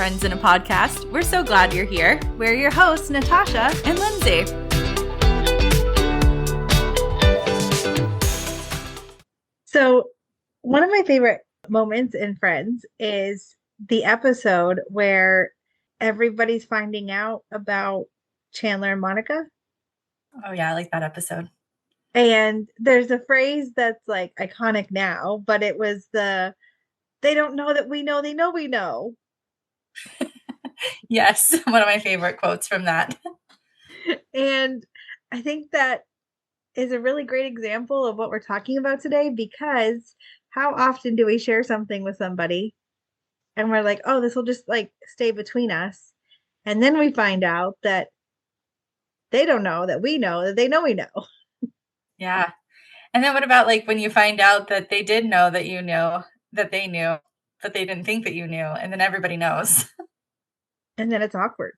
Friends in a Podcast. We're so glad you're here. We're your hosts, Natasha and Lindsey. So one of my favorite moments in Friends is the episode where everybody's finding out about Chandler and Monica. Oh yeah, I like that episode. And there's a phrase that's like iconic now, but it was they don't know that we know they know we know. Yes, one of my favorite quotes from that. And I think that is a really great example of what we're talking about today, because how often do we share something with somebody and we're like, oh, this will just like stay between us. And then we find out that they don't know that we know that they know we know. Yeah. And then what about like when you find out that they did know that you knew that they knew, but they didn't think that you knew, and then everybody knows. And then it's awkward.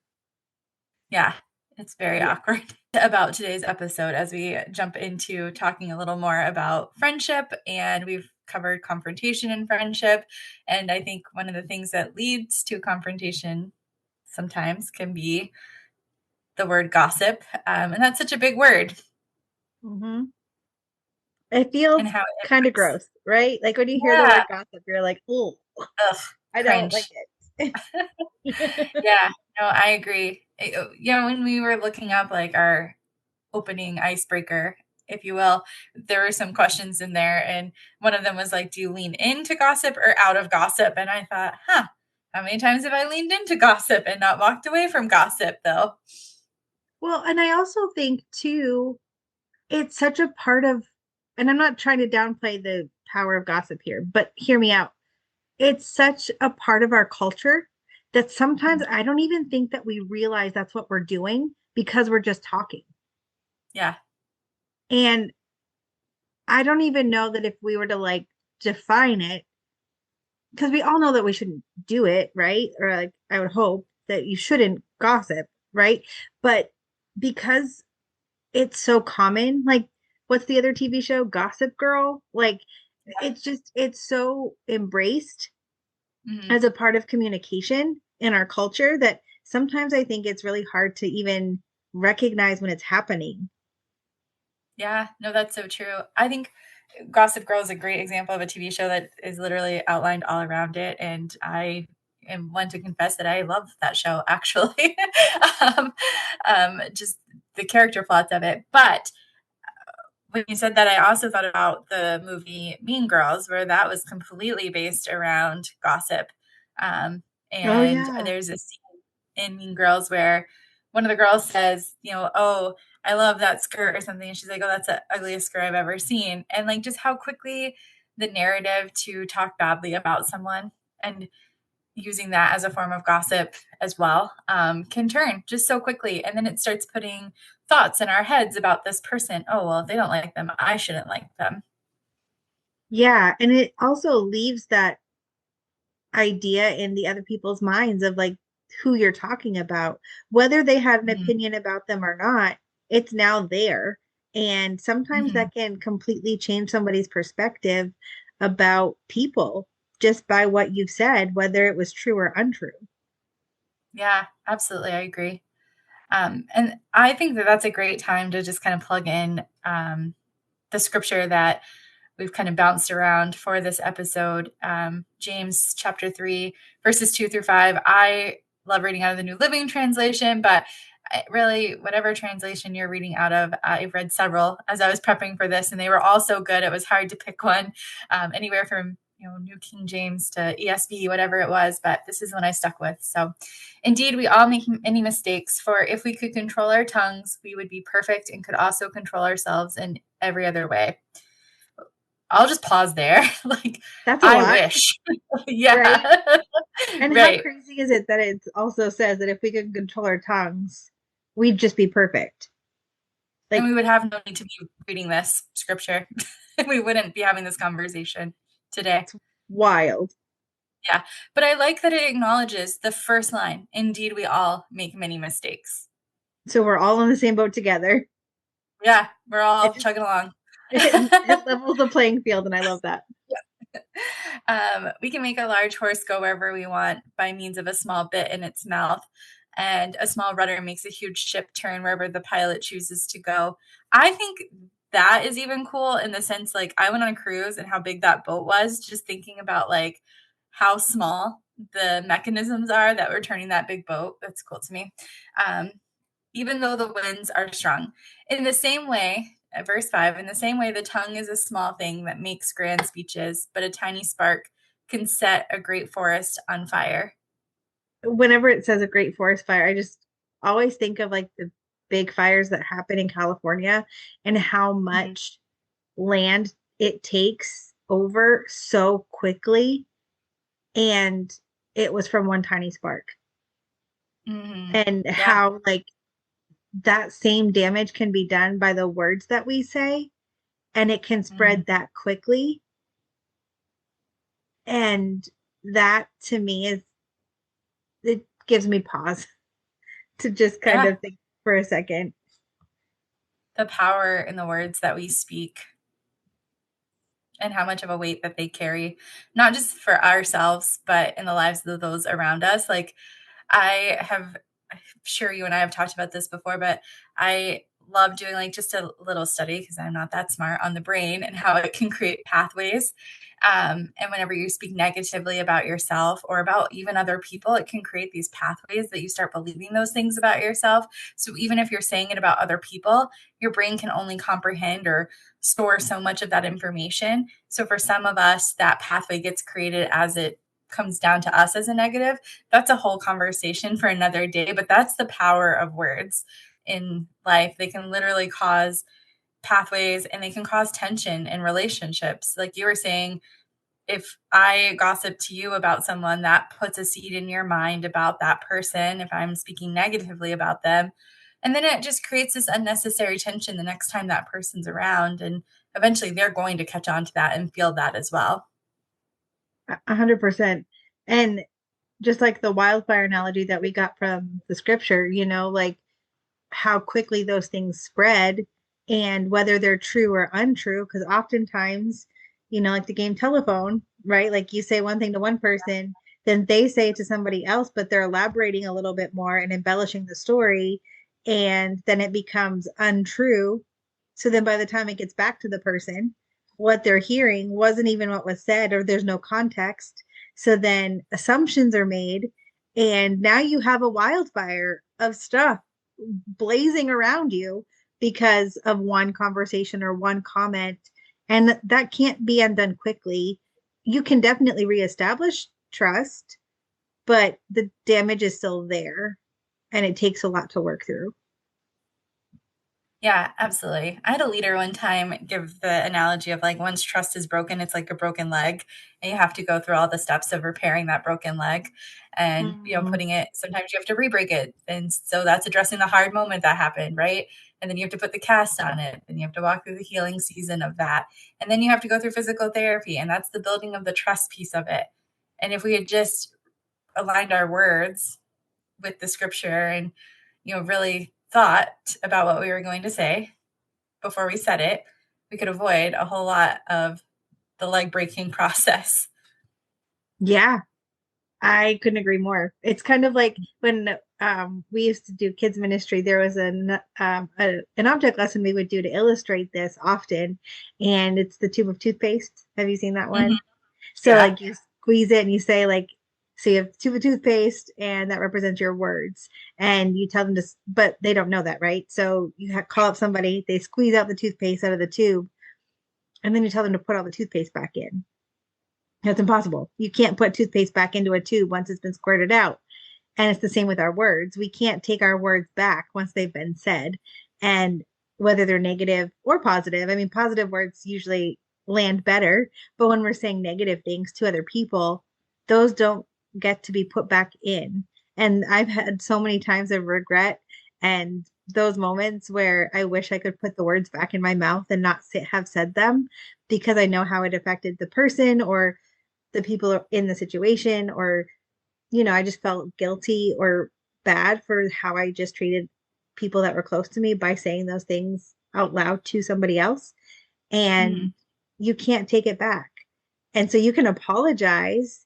Yeah, it's very awkward. About today's episode, as we jump into talking a little more about friendship, and we've covered confrontation in friendship. And I think one of the things that leads to confrontation sometimes can be the word gossip. And that's such a big word. Mm-hmm. It feels kind of gross, right? Like when you hear the word gossip, you're like, oh, I don't like it. Yeah, no, I agree. When we were looking up like our opening icebreaker, if you will, there were some questions in there, and one of them was like, do you lean into gossip or out of gossip? And I thought, how many times have I leaned into gossip and not walked away from gossip though? Well, and I also think too, it's such a part of, and I'm not trying to downplay the power of gossip here, but hear me out. It's such a part of our culture that sometimes I don't even think that we realize that's what we're doing because we're just talking. Yeah. And I don't even know that if we were to like define it, because we all know that we shouldn't do it, right? Or like, I would hope that you shouldn't gossip, right? But because it's so common, like, what's the other TV show? Gossip Girl? Like, it's so embraced as a part of communication in our culture that sometimes I think it's really hard to even recognize when it's happening. Yeah, no, that's so true. I think Gossip Girl is a great example of a TV show that is literally outlined all around it. And I am one to confess that I love that show, actually. Just the character plots of it. But when you said that, I also thought about the movie Mean Girls, where that was completely based around gossip. There's a scene in Mean Girls where one of the girls says, oh, I love that skirt or something. And she's like, oh, that's the ugliest skirt I've ever seen. And like just how quickly the narrative to talk badly about someone and using that as a form of gossip as well can turn just so quickly. And then it starts putting thoughts in our heads about this person. Oh, well, if they don't like them, I shouldn't like them. Yeah. And it also leaves that idea in the other people's minds of like who you're talking about, whether they had an opinion about them or not. It's now there. And sometimes that can completely change somebody's perspective about people just by what you've said, whether it was true or untrue. Yeah, absolutely. I agree. And I think that that's a great time to just kind of plug in the scripture that we've kind of bounced around for this episode. James chapter 3, verses 2-5. I love reading out of the New Living Translation, but really whatever translation you're reading out of, I've read several as I was prepping for this, and they were all so good. It was hard to pick one, anywhere from New King James to ESV, whatever it was, but this is one I stuck with. So indeed, we all make many mistakes, for if we could control our tongues, we would be perfect and could also control ourselves in every other way. I'll just pause there. Like, that's a lot. Wish. Yeah. Right? And how crazy is it that it also says that if we could control our tongues, we'd just be perfect. Like, and we would have no need to be reading this scripture. We wouldn't be having this conversation today. It's wild. Yeah. But I like that it acknowledges the first line. Indeed, we all make many mistakes. So we're all on the same boat together. Yeah. We're all chugging along. It levels the playing field, and I love that. Yeah. We can make a large horse go wherever we want by means of a small bit in its mouth. And a small rudder makes a huge ship turn wherever the pilot chooses to go. I think that is even cool in the sense like I went on a cruise and how big that boat was, just thinking about like how small the mechanisms are that were turning that big boat. That's cool to me. Um, even though the winds are strong. In the same way, verse 5, in the same way, the tongue is a small thing that makes grand speeches, but a tiny spark can set a great forest on fire. Whenever it says a great forest fire, I just always think of like the big fires that happen in California and how Mm-hmm. much land it takes over so quickly. And it was from one tiny spark. Mm-hmm. And Yeah. how like that same damage can be done by the words that we say, and it can Mm-hmm. spread that quickly. And that to me is, it gives me pause to just kind Yeah. of think for a second. The power in the words that we speak and how much of a weight that they carry, not just for ourselves, but in the lives of those around us. Like, I'm sure you and I have talked about this before, but I love doing like just a little study because I'm not that smart on the brain and how it can create pathways. And whenever you speak negatively about yourself or about even other people, it can create these pathways that you start believing those things about yourself. So even if you're saying it about other people, your brain can only comprehend or store so much of that information. So for some of us, that pathway gets created as it comes down to us as a negative. That's a whole conversation for another day, but that's the power of words in life. They can literally cause pathways and they can cause tension in relationships. Like you were saying, if I gossip to you about someone, that puts a seed in your mind about that person, if I'm speaking negatively about them. And then it just creates this unnecessary tension the next time that person's around. And eventually they're going to catch on to that and feel that as well. 100%. And just like the wildfire analogy that we got from the scripture, like how quickly those things spread and whether they're true or untrue. Because oftentimes, like the game telephone, right? Like you say one thing to one person, then they say it to somebody else, but they're elaborating a little bit more and embellishing the story. And then it becomes untrue. So then by the time it gets back to the person, what they're hearing wasn't even what was said, or there's no context. So then assumptions are made. And now you have a wildfire of stuff blazing around you because of one conversation or one comment. And that can't be undone quickly. You can definitely reestablish trust, but the damage is still there and it takes a lot to work through. Yeah, absolutely. I had a leader one time give the analogy of like once trust is broken, it's like a broken leg, and you have to go through all the steps of repairing that broken leg and, Mm. putting it, sometimes you have to re-break it. And so that's addressing the hard moment that happened, right? And then you have to put the cast on it, and you have to walk through the healing season of that. And then you have to go through physical therapy, and that's the building of the trust piece of it. And if we had just aligned our words with the scripture and really thought about what we were going to say before we said it, we could avoid a whole lot of the leg breaking process. Yeah, I couldn't agree more. It's kind of like when we used to do kids ministry. There was an object lesson we would do to illustrate this often, and it's the tube of toothpaste. Have you seen that Mm-hmm. one? So Yeah. like you squeeze it and you say like, so you have a tube of toothpaste and that represents your words, and you tell them to, but they don't know that, right? So call up somebody, they squeeze out the toothpaste out of the tube, and then you tell them to put all the toothpaste back in. That's impossible. You can't put toothpaste back into a tube once it's been squirted out. And it's the same with our words. We can't take our words back once they've been said. And whether they're negative or positive, I mean, positive words usually land better. But when we're saying negative things to other people, those don't get to be put back in. And I've had so many times of regret and those moments where I wish I could put the words back in my mouth and not have said them, because I know how it affected the person or the people in the situation, or I just felt guilty or bad for how I just treated people that were close to me by saying those things out loud to somebody else. Mm-hmm. And you can't take it back. And so you can apologize,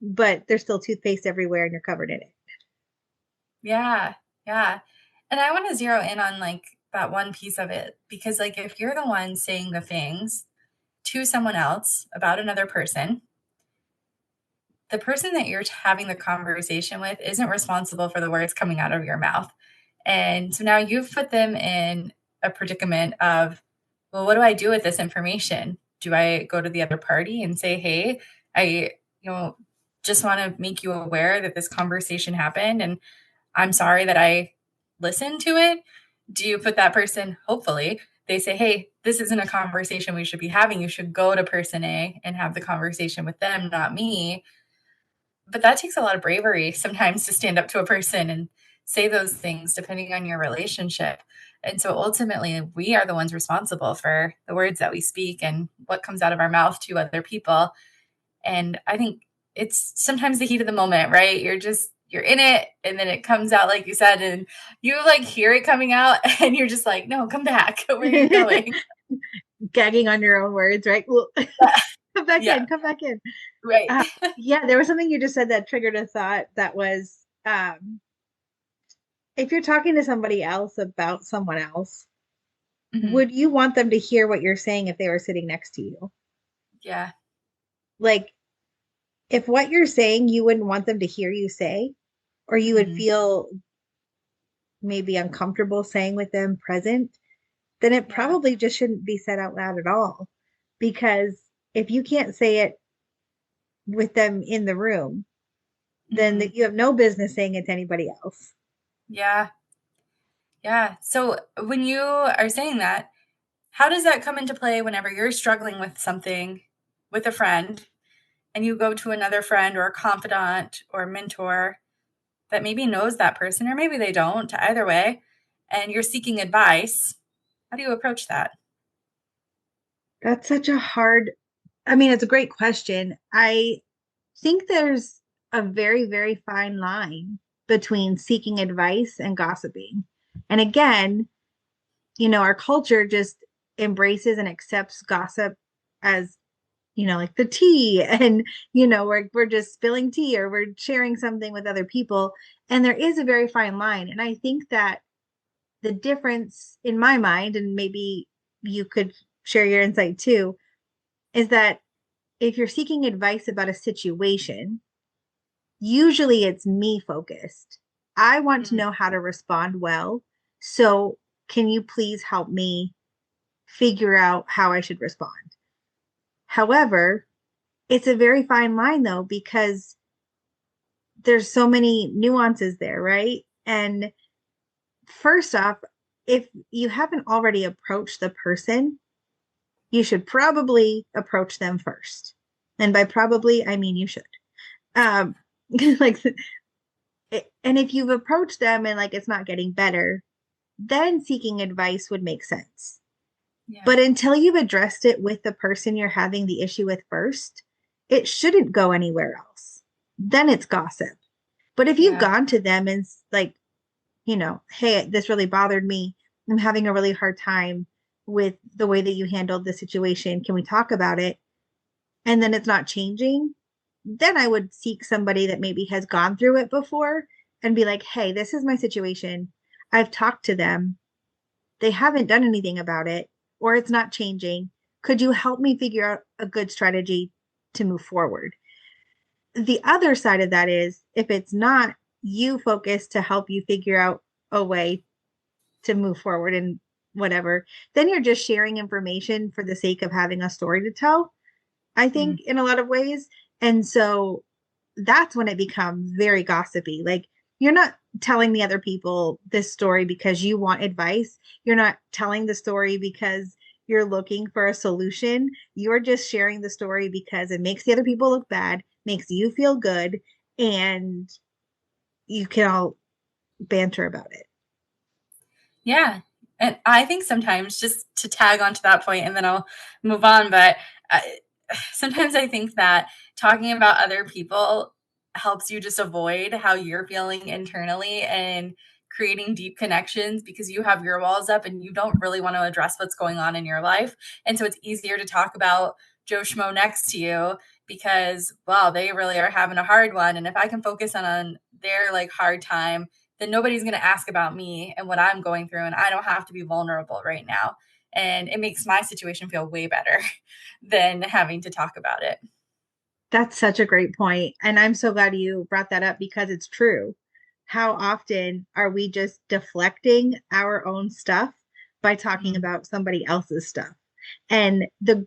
but there's still toothpaste everywhere and you're covered in it. Yeah. Yeah. And I want to zero in on like that one piece of it because like if you're the one saying the things to someone else about another person, the person that you're having the conversation with isn't responsible for the words coming out of your mouth. And so now you've put them in a predicament of, well, what do I do with this information? Do I go to the other party and say, hey, I, you know, just want to make you aware that this conversation happened and I'm sorry that I listened to it? Do you put that person, hopefully, they say, hey, this isn't a conversation we should be having. You should go to person A and have the conversation with them, not me. But that takes a lot of bravery sometimes to stand up to a person and say those things depending on your relationship. And so ultimately, we are the ones responsible for the words that we speak and what comes out of our mouth to other people. And I think it's sometimes the heat of the moment, right? You're in it and then it comes out like you said and you like hear it coming out and you're just like, no, come back. Where are you going? Gagging on your own words, right? Well, come back Yeah, in, come back in. right. Uh, yeah, there was something you just said that triggered a thought that was if you're talking to somebody else about someone else, Hmm. would you want them to hear what you're saying if they were sitting next to you? Yeah. Like, if what you're saying you wouldn't want them to hear you say, or you would Hmm. feel maybe uncomfortable saying with them present, then it Yeah. probably just shouldn't be said out loud at all. Because if you can't say it with them in the room, then Hmm. you have no business saying it to anybody else. Yeah. Yeah. So when you are saying that, how does that come into play whenever you're struggling with something with a friend and you go to another friend or a confidant or mentor that maybe knows that person or maybe they don't, either way, and you're seeking advice? How do you approach that? That's such a hard, I mean, it's a great question. I think there's a very, very fine line between seeking advice and gossiping. And again, our culture just embraces and accepts gossip as, like the tea and, we're just spilling tea or we're sharing something with other people. And there is a very fine line. And I think that the difference in my mind, and maybe you could share your insight too, is that if you're seeking advice about a situation, usually it's me focused. I want to Mm, know how to respond well. So, can you please help me figure out how I should respond? However, it's a very fine line though, because there's so many nuances there, right? And first off, if you haven't already approached the person, you should probably approach them first. And by probably, I mean you should. Um, like, and if you've approached them and like it's not getting better, then seeking advice would make sense. yeah. But until you've addressed it with the person you're having the issue with first, it shouldn't go anywhere else. Then it's gossip. But if you've Yeah. gone to them and like, hey, this really bothered me. I'm having a really hard time with the way that you handled the situation. Can we talk about it? And then it's not changing. Then I would seek somebody that maybe has gone through it before and be like, hey, this is my situation. I've talked to them. They haven't done anything about it, or it's not changing. Could you help me figure out a good strategy to move forward? The other side of that is if it's not you focused to help you figure out a way to move forward and whatever, then you're just sharing information for the sake of having a story to tell, I Mm, think, in a lot of ways. And so that's when it becomes very gossipy. Like, you're not telling the other people this story because you want advice. You're not telling the story because you're looking for a solution. You're just sharing the story because it makes the other people look bad, makes you feel good, and you can all banter about it. yeah. And I think sometimes just to tag onto that point and then I'll move on, but sometimes I think that talking about other people helps you just avoid how you're feeling internally and creating deep connections because you have your walls up and you don't really want to address what's going on in your life. And so it's easier to talk about Joe Schmo next to you because, well, they really are having a hard one. And if I can focus on their like hard time, then nobody's going to ask about me and what I'm going through. And I don't have to be vulnerable right now. And it makes my situation feel way better than having to talk about it. That's such a great point. And I'm so glad you brought that up because it's true. How often are we just deflecting our own stuff by talking Mhm. about somebody else's stuff? And the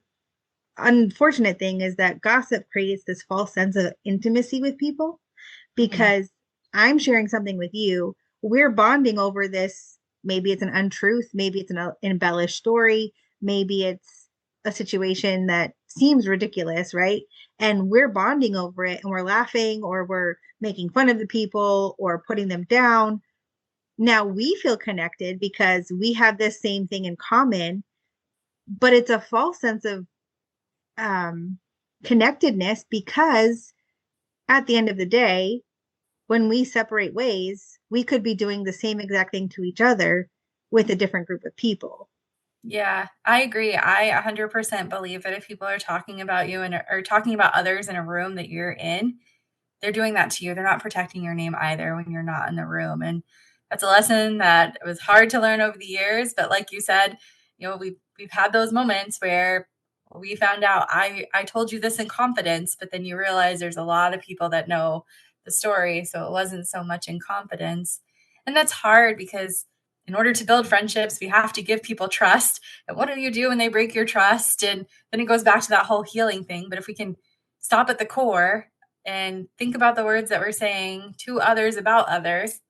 unfortunate thing is that gossip creates this false sense of intimacy with people Mhm. because I'm sharing something with you. We're bonding over this. Maybe it's an untruth. Maybe it's an embellished story. Maybe it's a situation that seems ridiculous, right? And we're bonding over it and we're laughing or we're making fun of the people or putting them down. Now we feel connected because we have this same thing in common, but it's a false sense of um, connectedness because at the end of the day, when we separate ways, we could be doing the same exact thing to each other with a different group of people. Yeah, I agree. I 100% believe that if people are talking about you and or talking about others in a room that you're in, they're doing that to you. They're not protecting your name either when you're not in the room. And that's a lesson that was hard to learn over the years. But like you said, we've had those moments where we found out I told you this in confidence, but then you realize there's a lot of people that know the story. So it wasn't so much in confidence. And that's hard because in order to build friendships, we have to give people trust. And what do you do when they break your trust? And then it goes back to that whole healing thing. But if we can stop at the core and think about the words that we're saying to others about others,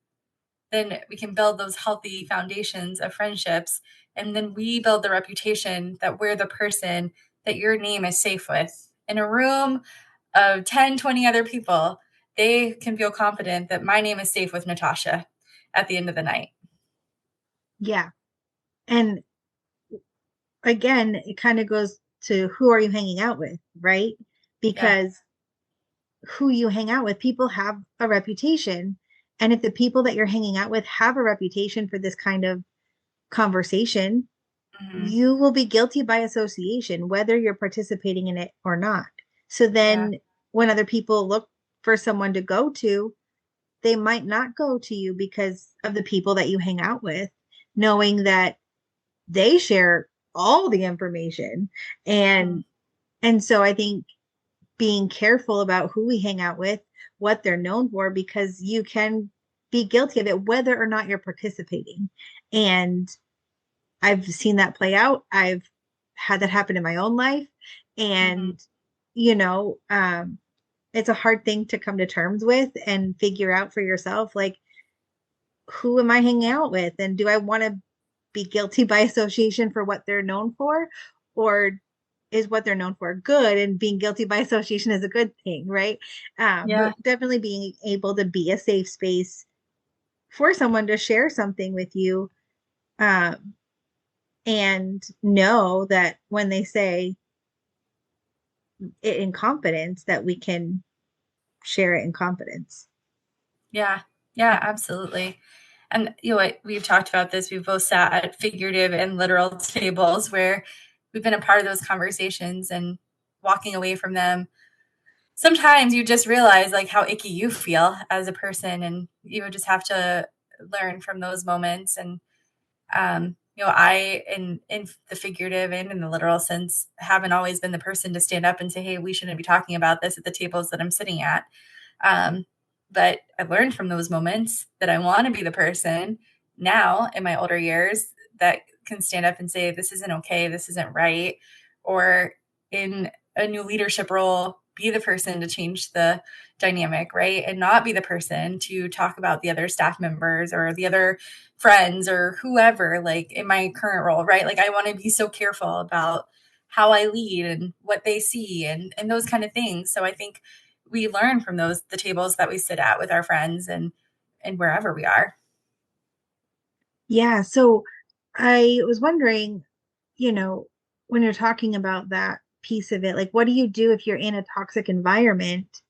then we can build those healthy foundations of friendships. And then we build the reputation that we're the person that your name is safe with. In a room of 10, 20 other people, they can feel confident that my name is safe with Natasha at the end of the night. Yeah. And again, it kind of goes to who are you hanging out with, right? Yeah. Because who you hang out with, people have a reputation. And if the people that you're hanging out with have a reputation for this kind of conversation, Mm-hmm. you will be guilty by association, whether you're participating in it or not. So Yeah. then when other people look for someone to go to, they might not go to you because of the people that you hang out with, knowing that they share all the information. Mm-hmm. And so I think being careful about who we hang out with, what they're known for, because you can be guilty of it whether or not you're participating. And I've seen that play out. I've had that happen in my own life. Mm-hmm. And, you know, it's a hard thing to come to terms with and figure out for yourself, like, who am I hanging out with? And do I want to be guilty by association for what they're known for? Or is what they're known for good and being guilty by association is a good thing, right? Yeah. But definitely being able to be a safe space for someone to share something with you, um, and know that when they say it in confidence, that we can share it in confidence. Yeah. Yeah, absolutely. And you know what, we've talked about this. We've both sat at figurative and literal tables where we've been a part of those conversations and walking away from them. Sometimes you just realize like how icky you feel as a person, and you would just have to learn from those moments. And I in the figurative and in the literal sense haven't always been the person to stand up and say, "Hey, we shouldn't be talking about this at the tables that I'm sitting at." Um, but I've learned from those moments that I want to be the person now in my older years that can stand up and say, this isn't okay, this isn't right. Or in a new leadership role, be the person to change the dynamic, right? And not be the person to talk about the other staff members or the other friends or whoever, like in my current role, right? Like I want to be so careful about how I lead and what they see and those kind of things. So I think we learn from those the tables that we sit at with our friends and wherever we are. Yeah. So I was wondering, you know, when you're talking about that piece of it, like, what do you do if you're in a toxic environment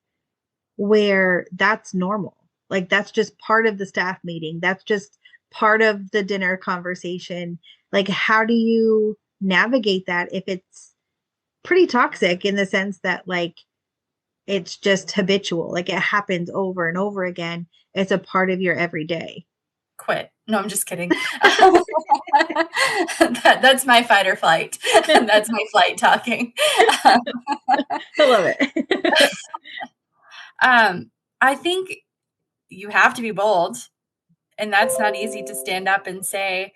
where that's normal? Like, that's just part of the staff meeting, that's just part of the dinner conversation. Like, how do you navigate that if it's pretty toxic in the sense that like it's just habitual. Like it happens over and over again. It's a part of your everyday. Quit. No, I'm just kidding. That's my fight or flight. That's my flight talking. I love it. Um, I think you have to be bold, and that's not easy to stand up and say.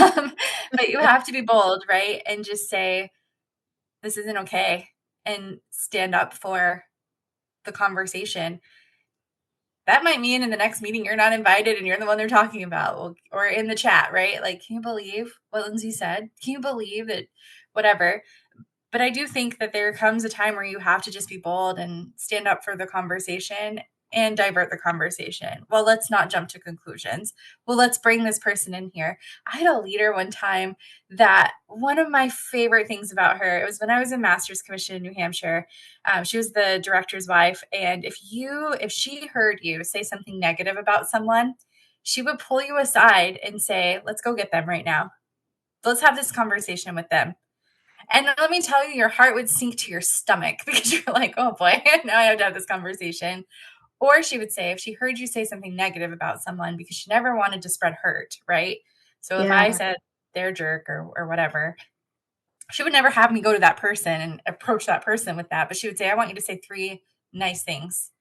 Um, but you have to be bold, right? And just say, this isn't okay, and stand up for the conversation. That might mean in the next meeting you're not invited and you're the one they're talking about, or in the chat, right? Like, can you believe what Lindsey said? Can you believe that? Whatever. But I do think that there comes a time where you have to just be bold and stand up for the conversation and divert the conversation. Well, let's not jump to conclusions. Well, let's bring this person in here. I had a leader one time that one of my favorite things about her, it was when I was in master's commission in New Hampshire. She was the director's wife. And if she heard you say something negative about someone, she would pull you aside and say, let's go get them right now. Let's have this conversation with them. And let me tell you, your heart would sink to your stomach because you're like, oh boy, now I have to have this conversation. Or she would say, if she heard you say something negative about someone, because she never wanted to spread hurt, right? So if I Yeah. said they're a jerk or whatever, she would never have me go to that person and approach that person with that. But she would say, I want you to say 3 nice things.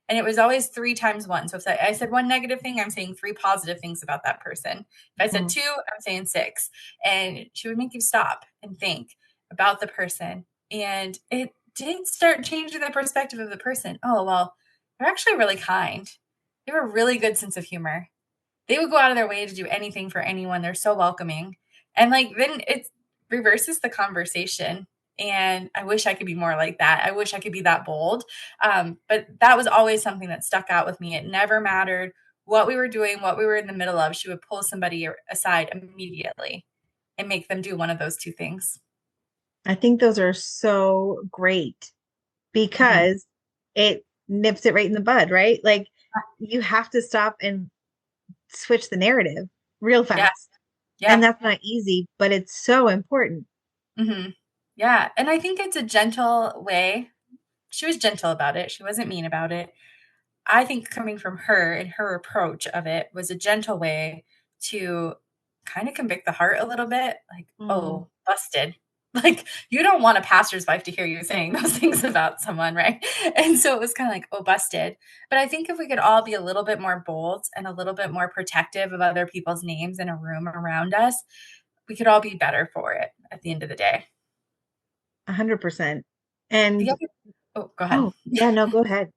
And it was always 3 times 1. So if I said 1 negative thing, I'm saying 3 positive things about that person. If I said Mhm. 2, I'm saying 6. And she would make you stop and think about the person. And it did start changing the perspective of the person. Oh, well, they're actually really kind. They have a really good sense of humor. They would go out of their way to do anything for anyone. They're so welcoming. And like then it reverses the conversation. And I wish I could be more like that. I wish I could be that bold. But that was always something that stuck out with me. It never mattered what we were doing, what we were in the middle of. She would pull somebody aside immediately and make them do one of those 2 things. I think those are so great Mm-hmm. because it nips it right in the bud, right? Like you have to stop and switch the narrative real Yeah. fast. And Yeah. that's not easy, but it's so important. Mm-hmm. Yeah. And I think it's a gentle way. She was gentle about it. She wasn't mean about it. I think coming from her and her approach of it was a gentle way to kind of convict the heart a little bit. Like, Mm. oh, busted. Like, you don't want a pastor's wife to hear you saying those things about someone, right? And so it was kind of like, oh, busted. But I think if we could all be a little bit more bold and a little bit more protective of other people's names in a room around us, we could all be better for it at the end of the day. 100%. The And other, oh, go ahead. oh, yeah, no, go ahead.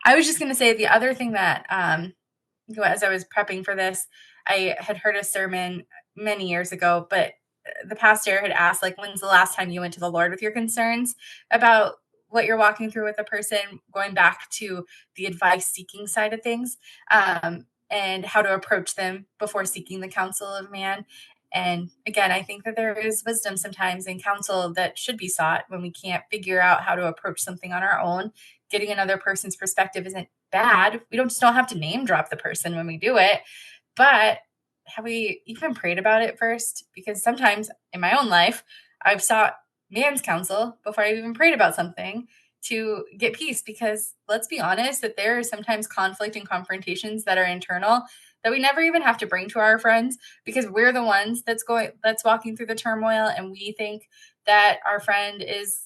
I was just going to say the other thing that as I was prepping for this, I had heard a sermon many years ago, but the pastor had asked, like, when's the last time you went to the Lord with your concerns about what you're walking through with a person, going back to the advice seeking side of things, and how to approach them before seeking the counsel of man. And again, I think that there is wisdom sometimes in counsel that should be sought when we can't figure out how to approach something on our own. Getting another person's perspective isn't bad. We don't just don't have to name drop the person when we do it, but have we even prayed about it first? Because sometimes in my own life, I've sought man's counsel before I've even prayed about something to get peace. Because let's be honest, that there are sometimes conflict and confrontations that are internal that we never even have to bring to our friends because we're the ones that's walking through the turmoil, and we think that our friend is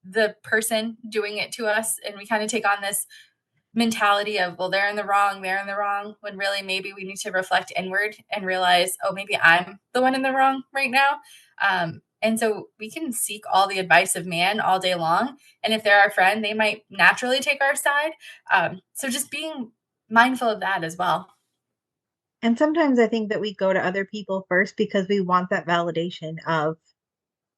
the person doing it to us, and we kind of take on this mentality of, well, they're in the wrong, when really maybe we need to reflect inward and realize, oh, maybe I'm the one in the wrong right now. And so we can seek all the advice of man all day long, and if they're our friend, they might naturally take our side. So just being mindful of that as well. And sometimes I think that we go to other people first because we want that validation of,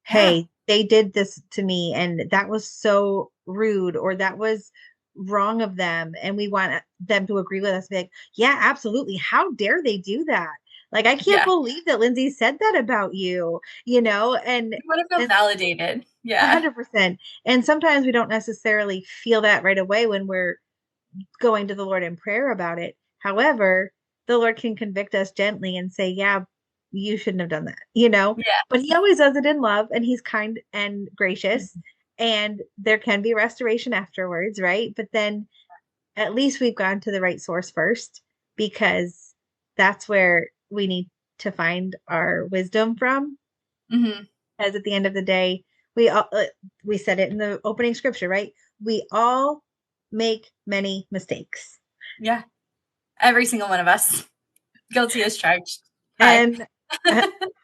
Yeah. hey, they did this to me and that was so rude or that was wrong of them. And we want them to agree with us, be like, yeah, absolutely. How dare they do that? Like, I can't Yeah. believe that Lindsey said that about you, and You want to feel and validated. Yeah. 100%. And sometimes we don't necessarily feel that right away when we're going to the Lord in prayer about it. However, the Lord can convict us gently and say, yeah, you shouldn't have done that. Yeah. But he always does it in love, and he's kind and gracious, and there can be restoration afterwards, right? But then at least we've gone to the right source first, because that's where we need to find our wisdom from. Mm-hmm. As at the end of the day, we said it in the opening scripture, right? We all make many mistakes. Yeah. Every single one of us. Guilty as charged. Hi. And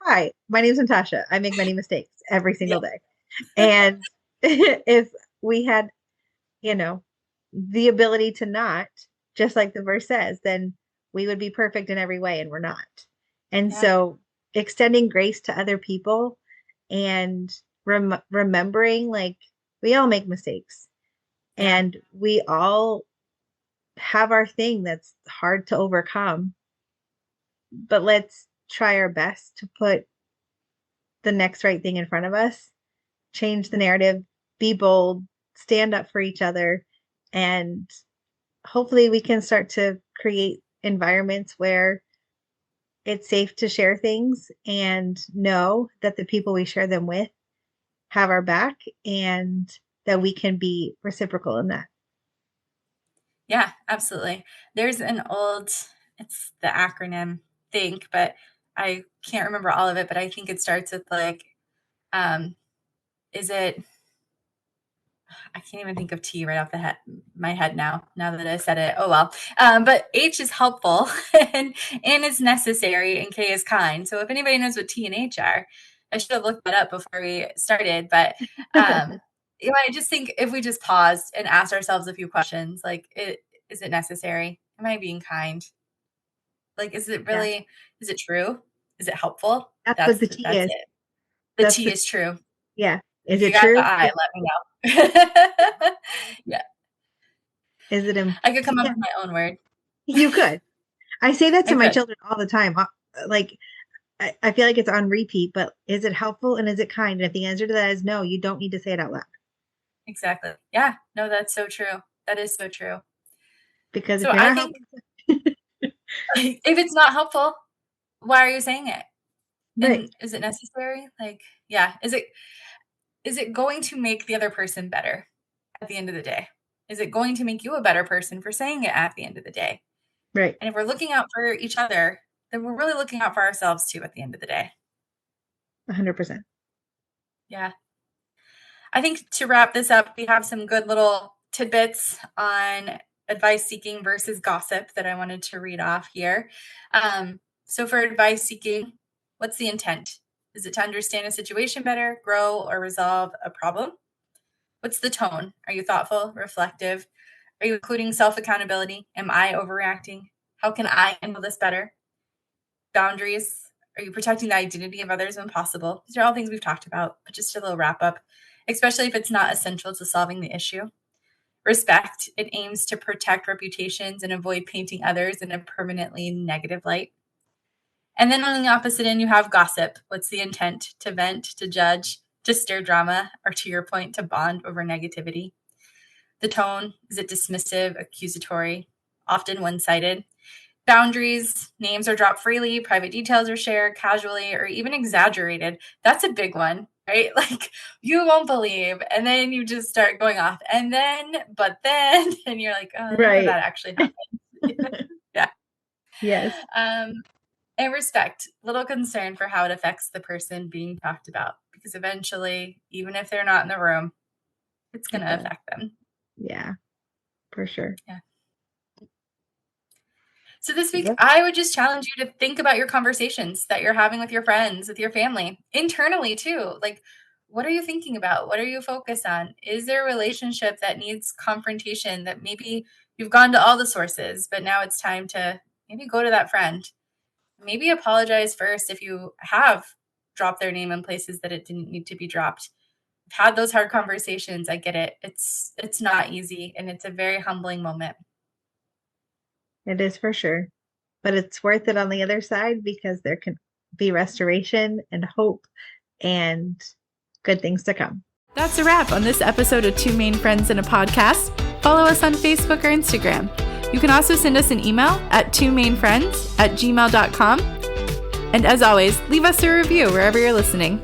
hi, my name's Natasha. I make many mistakes every single Yep. day. And if we had, the ability to not, just like the verse says, then we would be perfect in every way, and we're not. And Yeah. so extending grace to other people and remembering, like, we all make mistakes, Yeah. and we all have our thing that's hard to overcome, but let's try our best to put the next right thing in front of us, change the narrative, be bold, stand up for each other, and hopefully we can start to create environments where it's safe to share things and know that the people we share them with have our back, and that we can be reciprocal in that. Yeah, absolutely. There's it's the acronym THINK, but I can't remember all of it, but I think it starts with like, is it, I can't even think of T right off my head now that I said it. Oh, well. But H is helpful and N is necessary and K is kind. So if anybody knows what T and H are, I should have looked that up before we started. But I just think if we just paused and asked ourselves a few questions, like, is it necessary? Am I being kind? Like, is it Yeah. really, is it true? Is it helpful? That's what the T That's is. it. The That's T is true. yeah. If Is you it got the true? I, let me know. Yeah. Is it I could come up yeah, with my own word. you could. I say that I to my could. children all the time. Like, I feel like it's on repeat, but is it helpful and is it kind? And if the answer to that is no, you don't need to say it out loud. Exactly. Yeah. No, that's so true. That is so true. Because if So you're I not think helping, if it's not helpful, why are you saying it? right, And is it necessary? Like, yeah. Is it going to make the other person better at the end of the day? Is it going to make you a better person for saying it at the end of the day? right, And if we're looking out for each other, then we're really looking out for ourselves too at the end of the day. 100%. Yeah. I think to wrap this up, we have some good little tidbits on advice seeking versus gossip that I wanted to read off here. So for advice seeking, what's the intent? Is it to understand a situation better, grow, or resolve a problem? What's the tone? Are you thoughtful, reflective? Are you including self-accountability? Am I overreacting? How can I handle this better? Boundaries. Are you protecting the identity of others when possible? These are all things we've talked about, but just a little wrap up, especially if it's not essential to solving the issue. Respect. It aims to protect reputations and avoid painting others in a permanently negative light. And then on the opposite end, you have gossip. What's the intent? To vent, to judge, to stir drama, or to your point, to bond over negativity. The tone. Is it dismissive, accusatory, often one-sided? Boundaries, names are dropped freely, private details are shared casually or even exaggerated. That's a big one, right? Like, you won't believe. And then you just start going off. And then, but then, and you're like, oh, none of Right. that actually happened. Yeah. Yes. And respect, little concern for how it affects the person being talked about. Because eventually, even if they're not in the room, it's going to affect them. Yeah, for sure. Yeah. So this week, I would just challenge you to think about your conversations that you're having with your friends, with your family, internally too. Like, what are you thinking about? What are you focused on? Is there a relationship that needs confrontation that maybe you've gone to all the sources, but now it's time to maybe go to that friend? Maybe apologize first if you have dropped their name in places that it didn't need to be dropped. I've had those hard conversations. I get it. It's not easy, and it's a very humbling moment. It is for sure. But it's worth it on the other side, because there can be restoration and hope and good things to come. That's a wrap on this episode of Two Main Friends in a Podcast. Follow us on Facebook or Instagram. You can also send us an email at twomainfriends@gmail.com. And as always, leave us a review wherever you're listening.